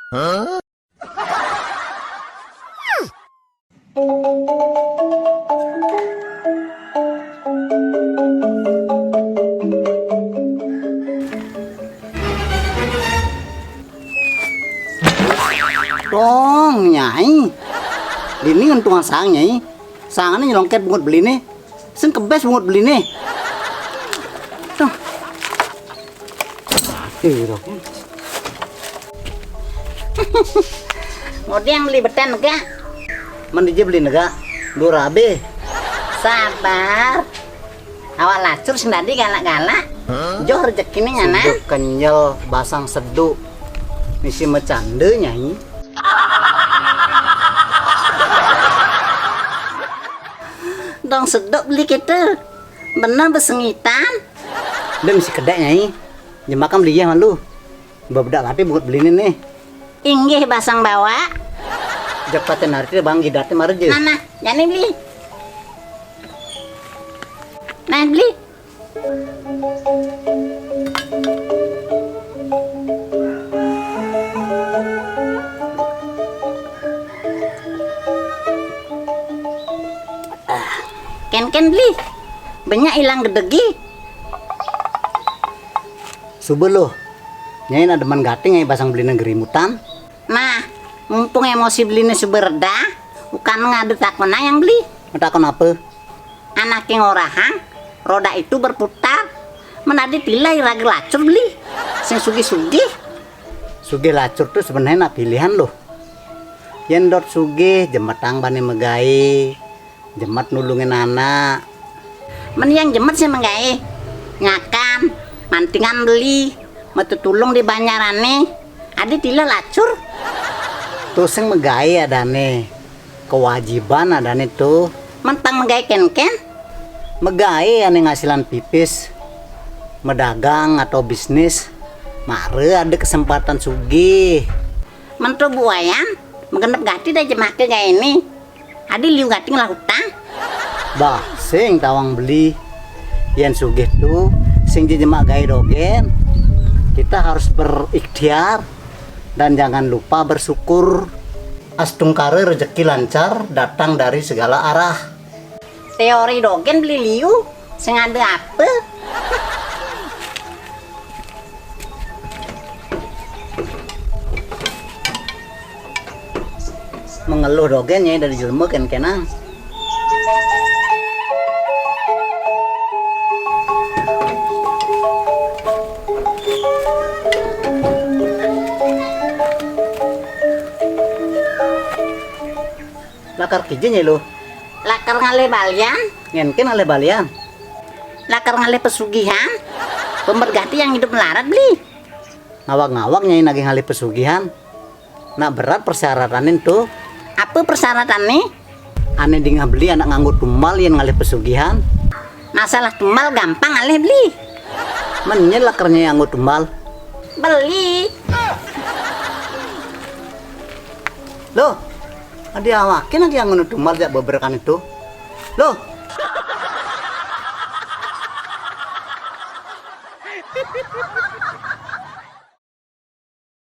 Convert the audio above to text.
Dong nyai, ini untung sang nyai, sangannya nyelongket bungut beli nih, sen kebes bungut beli nih. Tuh, dong. Mau dia yang beli beten enggak? Mandi aja beli nega, durabe. Sabar. Awak lacur sendiri galak-galak. Joh rezekinya nyana. Seduk kenyal, basang seduk, misi macande nyai. Dong sedok beli gitu. Bener besengitan. Udah misi kedek nyai, jemakan beli ya malu. Bebedak tapi bungut beli nih. Inggih basang bawa. Japatin hari bang gidatnya marje. Nah, jadi beli. Nah, beli. Ken beli. Banyak hilang gedegi. Subel loh, nyai ada demen gating nyai basang beli negeri mutan. Nah, mumpung emosi belinya suberda, bukan ngadu takona yang beli. Takon apa? Anak yang orahang, roda itu berputar. Menadi tilai raga lacur beli. Sing sugih-sugih. Sugih lacur tuh sebenarnya pilihan loh. Yen dot sugih jemetang bani megai, jemet nulungin anak. Men yang jemet sih menggae. Ngakan, mantingan beli, metu tulung di banyarane. Adi tila lacur. Tuh sing megai adane, kewajiban adane tuh. Mentang menggae ken-ken. Megai ane ngasilan pipis, medagang atau bisnis. Mare ada kesempatan sugih. Mentu buayan, menggenep gati dah jemake gaya ini. Adi liu gati ngelah hutang. Bah, sing tawang beli. Yen sugih tuh, sing jemak gai dogen. Kita harus berikhtiar dan jangan lupa bersyukur. Astungkare rezeki lancar datang dari segala arah. Teori dogen beli liu, sing ada apa? Mengeluh dogen nyai dari jelma ken-kenang. Lakar kijin ya lo, Lakar ngale balian, ngenken ale balian. lakar ngale pesugihan. Pemergati yang hidup melarat beli. Ngawak-ngawak nyai naging hali pesugihan. Nak berat persyaratan tuh. Apa persyaratannya? Ane di beli anak nganggo tumbal yang ngalih pesugihan. Masalah tumbal gampang alih beli. Menyel lakarnya yang nganggo tumbal. Beli. Loh, adi awakin lagi yang nganggo tumbal jak beberkan itu. Loh,